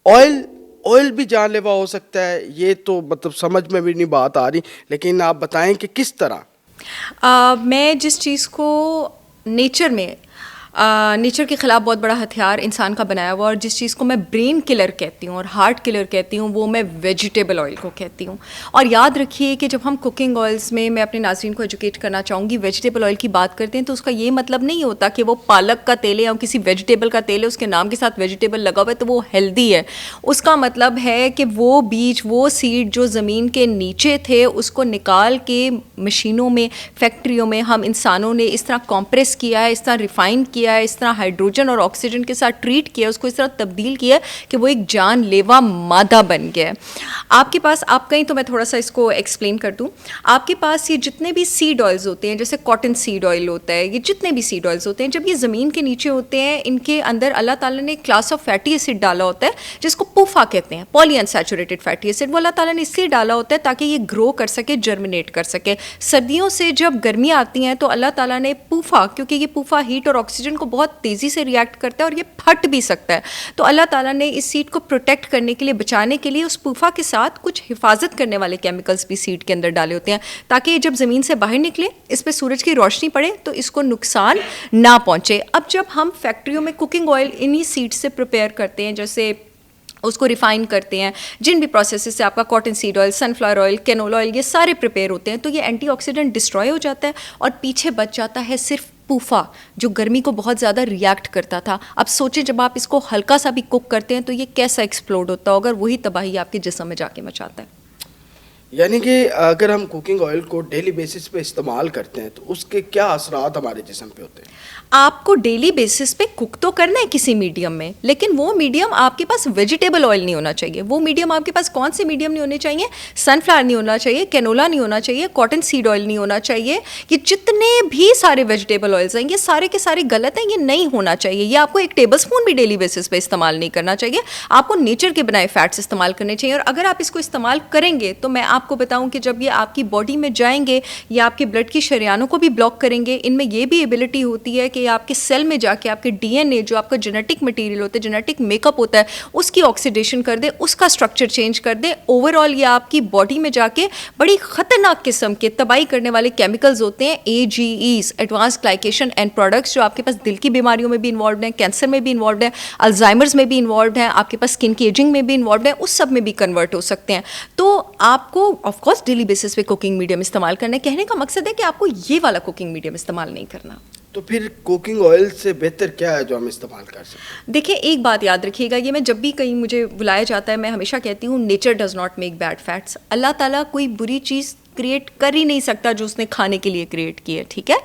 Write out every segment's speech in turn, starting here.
Oil oil भी जानलेवा हो सकता है, ये तो मतलब समझ में भी नहीं बात आ रही, लेकिन आप बताएं कि किस तरह। मैं जिस चीज़ को नेचर में नेचर के ख़िलाफ़ बहुत बड़ा हथियार इंसान का बनाया हुआ, और जिस चीज़ को मैं ब्रेन किलर कहती हूँ और हार्ट किलर कहती हूँ, वो मैं वेजिटेबल ऑयल को कहती हूँ। और याद रखिए कि जब हम कुकिंग ऑयल्स में, मैं अपने नाज़रीन को एजुकेट करना चाहूँगी, वेजिटेबल ऑयल की बात करते हैं तो उसका ये मतलब नहीं होता कि वो पालक का तेल है या किसी वेजिटेबल का तेल है, उसके नाम के साथ वेजिटेबल लगा हुआ है तो वो हेल्दी है। उसका मतलब है कि वो बीज, वो सीड जो ज़मीन के नीचे थे, उसको निकाल के मशीनों में, फैक्ट्रियों में हम इंसानों ने इस तरह कॉम्प्रेस किया है, इस तरह रिफ़ाइन किया है, इस तरह हाइड्रोजन और ऑक्सीजन के साथ ट्रीट किया, उसको इस तरह तब्दील किया कि वो एक जानलेवा मादा बन गया है। आपके पास, आप कहीं, तो मैं थोड़ा सा इसको एक्सप्लेन कर दूं, आपके पास ये जितने भी सीड ऑयल्स होते हैं, जैसे कॉटन सीड ऑयल होता है, ये जितने भी सीड ऑयल्स होते हैं, जब ये ज़मीन के नीचे होते हैं, इनके अंदर अल्लाह ताला ने एक क्लास ऑफ फैटी एसिड डाला होता है जिसको पूफा कहते हैं, पॉली अनसैचुरेटेड फैटी एसिड। वो अल्लाह ताला ने इसलिए डाला होता है ताकि ये ग्रो कर सके, जर्मिनेट कर सके। सर्दियों से जब गर्मियाँ आती हैं तो अल्लाह ताला ने पूफा, क्योंकि ये पूफा हीट और ऑक्सीजन को बहुत तेज़ी से रिएक्ट करता है और ये फट भी सकता है, तो अल्लाह ताला ने इस सीड को प्रोटेक्ट करने के लिए, बचाने के लिए, उस पूफा के साथ कुछ हिफाजत करने वाले केमिकल्स भी सीड के अंदर डाले होते हैं ताकि ये जब ज़मीन से बाहर निकले, इस पर सूरज की रोशनी पड़े तो इसको नुकसान ना पहुँचे। अब जब हम फैक्ट्रियों में कुकिंग ऑयल इन्हीं सीड से प्रिपेयर करते हैं, जैसे उसको रिफ़ाइन करते हैं, जिन भी प्रोसेस से आपका cotton seed oil, sunflower oil, canola oil, ये सारे प्रिपेयर होते हैं, तो ये एंटीऑक्सीडेंट डिस्ट्रॉय हो जाता है और पीछे बच जाता है सिर्फ पूफा, जो गर्मी को बहुत ज़्यादा रिएक्ट करता था। अब सोचें, जब आप इसको हल्का सा भी कुक करते हैं तो ये कैसा एक्सप्लोड होता होगा, और वही तबाही आपके जिस्म में जाके मचाता है। यानी कि अगर हम कुकिंग ऑयल को डेली बेसिस पे इस्तेमाल करते हैं तो उसके क्या असरात हमारे जिस्म पे होते हैं? आपको डेली बेसिस पे कुक तो करना है किसी मीडियम में, लेकिन वो मीडियम आपके पास वेजिटेबल ऑयल नहीं होना चाहिए। वो मीडियम आपके पास कौन से मीडियम नहीं होने चाहिए? सनफ्लावर नहीं होना चाहिए, कैनोला नहीं होना चाहिए, कॉटन सीड ऑयल नहीं होना चाहिए। ये जितने भी सारे वेजिटेबल ऑयल्स हैं, ये सारे के सारे गलत हैं, ये नहीं होना चाहिए। ये आपको एक टेबल स्पून भी डेली बेसिस पे इस्तेमाल नहीं करना चाहिए। आपको नेचर के बनाए फैट्स इस्तेमाल करने चाहिए, और अगर आप इसको इस्तेमाल करेंगे तो मैं आपको बताऊं कि जब ये आपकी बॉडी में जाएंगे, ये आपके ब्लड की शरियानों को भी ब्लॉक करेंगे। इनमें ये भी एबिलिटी होती है कि आपके सेल में जाके आपके डीएनए, जो आपका जेनेटिक मटेरियल होता है, जेनेटिक मेकअप होता है, उसकी ऑक्सीडेशन कर दे, उसका स्ट्रक्चर चेंज कर दे। ओवरऑल ये आपकी बॉडी में जाके बड़ी ख़तरनाक किस्म के तबाही करने वाले केमिकल्स होते हैं, AGEs, advance glycation end products, जो आपके पास दिल की बीमारियों में भी इन्वॉल्व हैं, कैंसर में भी इन्वॉल्व है, अल्जाइमर्स में भी इन्वॉल्व हैं, आपके पास स्किन की एजिंग में भी इन्वॉल्व है, उस सब में भी कन्वर्ट हो सकते हैं। तो आपको ऑफकोर्स डेली बेसिस पे कुकिंग मीडियम इस्तेमाल करना है। कहने का मकसद है कि आपको ये वाला कुकिंग मीडियम इस्तेमाल नहीं करना। तो फिर कुकिंग ऑयल से बेहतर क्या है जो हम इस्तेमाल कर सकते हैं? देखिए, एक बात याद रखिएगा, ये मैं जब भी कहीं मुझे बुलाया जाता है, मैं हमेशा कहती हूँ, nature does not make bad fats. Allah ताला कोई बुरी चीज़ क्रिएट कर ही नहीं सकता जो उसने खाने के लिए क्रिएट की है, ठीक है?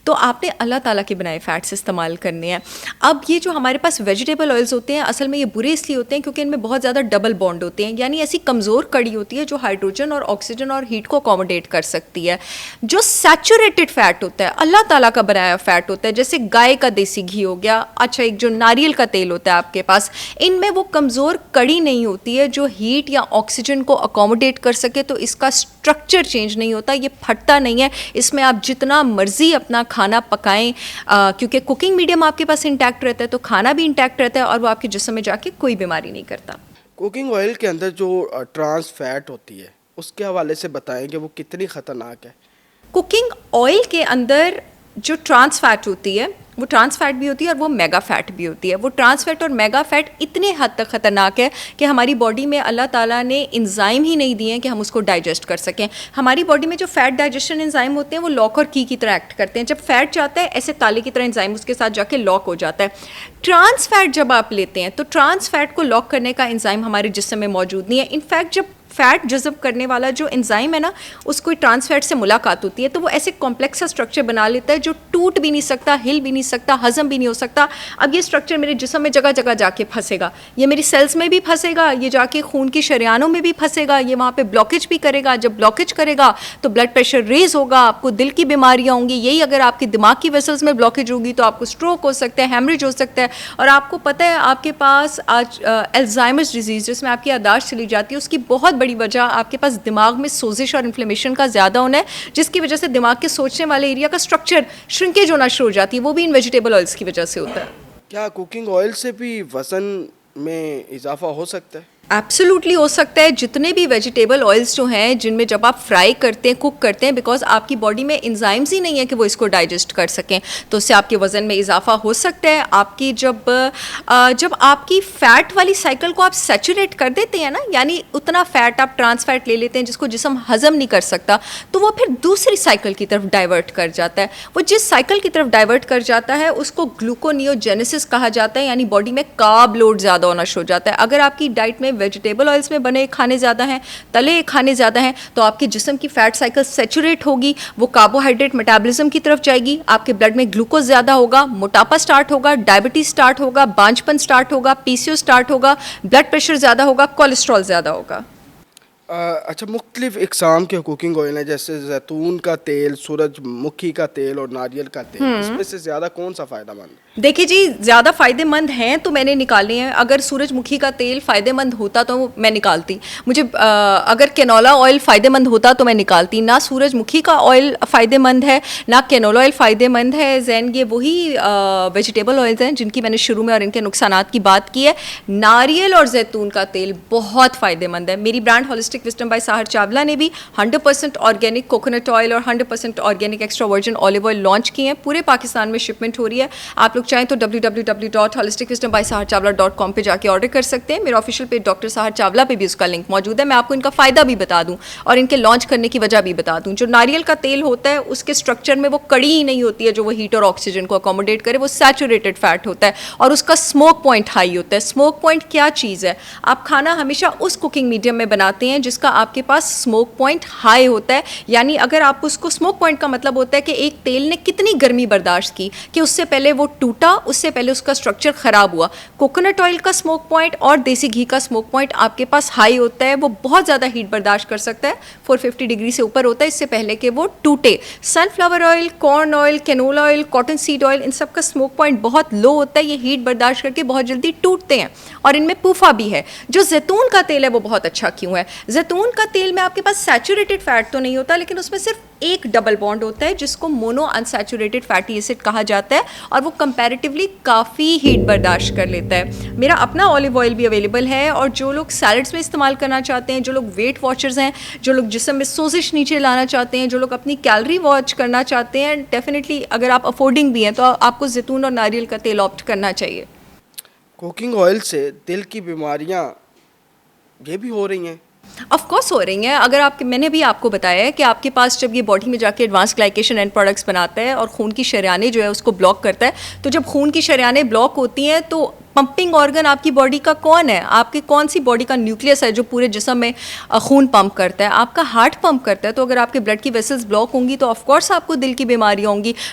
तो आपने अल्लाह ताला के बनाए फैट्स इस्तेमाल करने हैं। अब ये जो हमारे पास वेजिटेबल ऑयल्स होते हैं, असल में ये बुरे इसलिए होते हैं क्योंकि इनमें बहुत ज़्यादा डबल बॉन्ड होते हैं, यानी ऐसी कमज़ोर कड़ी होती है जो हाइड्रोजन और ऑक्सीजन और हीट को अकोमोडेट कर सकती है। जो सैचुरेटेड फैट होता है, अल्लाह ताला का बनाया फैट होता है, जैसे गाय का देसी घी हो गया, अच्छा एक जो नारियल का तेल होता है आपके पास, इनमें वो कमज़ोर कड़ी नहीं होती है जो हीट या ऑक्सीजन को अकोमोडेट कर सके, तो इसका स्ट्रक्चर चेंज नहीं होता, ये फटता नहीं है। इसमें आप जितना मर्जी अपना खाना पकाएं, क्योंकि कुकिंग मीडियम आपके पास इंटैक्ट रहता है, तो खाना भी इंटैक्ट रहता है और वो आपके जिस्म में जाके कोई बीमारी नहीं करता। कुकिंग ऑयल के अंदर जो ट्रांस फैट होती है, उसके हवाले से बताएं कि वो कितनी ख़तरनाक है। कुकिंग ऑयल के अंदर जो ट्रांस फैट होती है, वो ट्रांस फैट भी होती है और वो मेगा फैट भी होती है। वो ट्रांस फैट और मेगा फैट इतने हद तक ख़तरनाक है कि हमारी बॉडी में अल्लाह ताला ने एंजाइम ही नहीं दिए हैं कि हम उसको डाइजेस्ट कर सकें। हमारी बॉडी में जो फैट डाइजेशन एंजाइम होते हैं वो लॉक और की तरह एक्ट करते हैं। जब फैट जाता है, ऐसे ताले की तरह एंजाइम उसके साथ जाके लॉक हो जाता है। ट्रांस फैट जब आप लेते हैं तो ट्रांस फैट को लॉक करने का एंजाइम हमारे जिस्म में मौजूद नहीं है। इनफैक्ट जब फैट जज़ब करने वाला जो एंजाइम है ना, उसको ट्रांस फैट से मुलाकात होती है तो वो ऐसे कॉम्प्लेक्स सा स्ट्रक्चर बना लेता है जो टूट भी नहीं सकता, हिल भी नहीं सकता, हजम भी नहीं हो सकता। अब ये स्ट्रक्चर मेरे जिस्म में जगह जगह जाके फंसेगा, ये मेरी सेल्स में भी फंसेगा, ये जाके खून की शरियानों में भी फंसेगा, ये वहाँ पे ब्लॉकेज भी करेगा। जब ब्लॉकेज करेगा तो ब्लड प्रेशर रेज होगा, आपको दिल की बीमारियाँ होंगी। यही अगर आपके दिमाग की वेसल्स में ब्लॉकेज होगी तो आपको स्ट्रोक हो सकता है, हेमरेज हो सकता है। और आपको पता है, आपके पास आज अल्जाइमर्स डिजीज़, जिसमें आपकी याददाश्त चली जाती है, उसकी बहुत बड़ी वजह आपके पास दिमाग में सोजिश और इन्फ्लेमेशन का ज़्यादा होना है, जिसकी वजह से दिमाग के सोचने वाले एरिया का स्ट्रक्चर श्रिंकेज होना शुरू हो जाती है। वो भी इन वेजिटेबल ऑयल्स की वजह से होता है। क्या कुकिंग ऑयल से भी वज़न में इजाफा हो सकता है? एब्सोल्युटली हो सकता है। जितने भी वेजिटेबल ऑयल्स जो हैं जिनमें जब आप फ्राई करते हैं, कुक करते हैं, बिकॉज आपकी बॉडी में एंजाइम्स ही नहीं है कि वो इसको डाइजेस्ट कर सकें, तो उससे आपके वज़न में इजाफा हो सकता है। आपकी जब आपकी फ़ैट वाली साइकिल को आप सैचुरेट कर देते हैं ना, यानी उतना फ़ैट आप ट्रांस फैट ले लेते हैं जिसको जिस्म हज़म नहीं कर सकता, तो वो फिर दूसरी साइकिल की तरफ डाइवर्ट कर जाता है। वो जिस साइकिल की तरफ डाइवर्ट कर जाता है उसको ग्लूकोनियोजेनेसिस कहा जाता है, यानी बॉडी में कार्ब लोड ज़्यादा होना शुरू हो जाता है। अगर आपकी डाइट में वेजिटेबल ऑयल्स में बने खाने ज़्यादा हैं, तले खाने ज़्यादा हैं, तो आपके जिस्म की फ़ैट साइकिल सैचुरेट होगी, वो कार्बोहाइड्रेट मेटाबॉलिज्म की तरफ जाएगी, आपके ब्लड में ग्लूकोज ज़्यादा होगा, मोटापा स्टार्ट होगा, डायबिटीज़ स्टार्ट होगा, बांझपन स्टार्ट होगा, पीसीओ स्टार्ट होगा, ब्लड प्रेशर ज़्यादा होगा, कोलेस्ट्रॉल ज़्यादा होगा। अच्छा, मुख्तलिफ इकसाम के कुकिंग ऑयल हैं, जैसे जैतून का तेल, सूरजमुखी का तेल और नारियल का तेल, इसमें से ज़्यादा कौन सा फ़ायदेमंद है? देखिए जी, ज़्यादा फ़ायदेमंद हैं तो मैंने निकाले हैं। अगर सूरजमुखी का तेल फ़ायदेमंद होता तो मैं निकालती। अगर कैनोला ऑयल फ़ायदेमंद होता तो मैं निकालती। ना सूरजमुखी का ऑयल फ़ायदेमंद है, ना कैनोला ऑयल फ़ायदेमंद है। जैन ये वही वेजिटेबल ऑयल्स हैं जिनकी मैंने शुरू में और इनके नुकसानात की बात की है। नारियल और जैतून का तेल बहुत फ़ायदेमंद है। मेरी brand holistic wisdom by Sahar Chawla ने भी 100% ऑर्गेनिक कोकोनट ऑयल और 100% organic extra virgin olive oil launch किए हैं। पूरे पाकिस्तान में शिपमेंट हो रही है। आप लोग चाहें तो www.holisticwisdombysaharchavla.com पे जाके ऑर्डर कर सकते हैं। मेरा ऑफिशियल पेज डॉक्टर साहर चावला पे भी उसका लिंक मौजूद है। मैं आपको इनका फ़ायदा भी बता दूं और इनके लॉन्च करने की वजह भी बता दूं। जो नारियल का तेल होता है उसके स्ट्रक्चर में वो कड़ी ही नहीं होती है जो वो हीट और ऑक्सीजन को अकोमोडेट करे, वो सैचुरेटेड फैट होता है और उसका स्मोक पॉइंट हाई होता है। स्मोक पॉइंट क्या चीज़ है? आप खाना हमेशा उस कुकिंग मीडियम में बनाते हैं जिसका आपके पास स्मोक पॉइंट हाई होता है, यानी अगर आप उसको, स्मोक पॉइंट का मतलब होता है कि एक तेल ने कितनी गर्मी बर्दाश्त की कि उससे पहले वो टूटा, उससे पहले उसका स्ट्रक्चर ख़राब हुआ। कोकोनट ऑयल का स्मोक पॉइंट और देसी घी का स्मोक पॉइंट आपके पास हाई होता है, वो बहुत ज़्यादा हीट बर्दाश्त कर सकता है, 450 डिग्री से ऊपर होता है इससे पहले कि वो टूटे। Sunflower oil, corn oil, canola oil, cotton seed oil, इन सब का स्मोक पॉइंट बहुत लो होता है, ये हीट बर्दाश्त करके बहुत जल्दी टूटते हैं और इनमें पूफा भी है। जो जैतून का तेल है वो बहुत अच्छा क्यों है? जैतून का तेल में आपके पास सैचुरेटेड फैट तो नहीं होता, लेकिन उसमें सिर्फ एक डबल बॉन्ड होता है जिसको मोनो अनसैचुरेटेड फैटी एसिड कहा जाता है और वो कंपैरेटिवली काफ़ी हीट बर्दाश्त कर लेता है। मेरा अपना ऑलिव ऑयल भी अवेलेबल है और जो लोग सैलड्स में इस्तेमाल करना चाहते हैं, जो लोग वेट वॉचर्स हैं, जो लोग जिस्म में सोजिश नीचे लाना चाहते हैं, जो लोग अपनी कैलोरी वॉच करना चाहते हैं, डेफिनेटली अगर आप अफोर्डिंग भी हैं तो आपको जैतून और नारियल का तेल ऑप्ट करना चाहिए। कुकिंग ऑयल से दिल की बीमारियां ये भी हो रही हैं? ऑफ कोर्स हो रही हैं। अगर आपके, मैंने भी आपको बताया है कि आपके पास जब ये बॉडी में जाके एडवांस ग्लाइकेशन एंड प्रोडक्ट्स बनाता है और खून की शरेयानें जो है उसको ब्लॉक करता है, तो जब खून की शरेयानें ब्लॉक होती हैं तो पंपिंग ऑर्गन आपकी बॉडी का कौन है? आपकी कौन सी बॉडी का न्यूक्लियस है जो पूरे जिस्म में खून पंप करता है? आपका हार्ट पंप करता है। तो अगर आपके ब्लड की वेसल्स ब्लॉक होंगी तो ऑफ कोर्स आपको दिल की बीमारियां होंगी।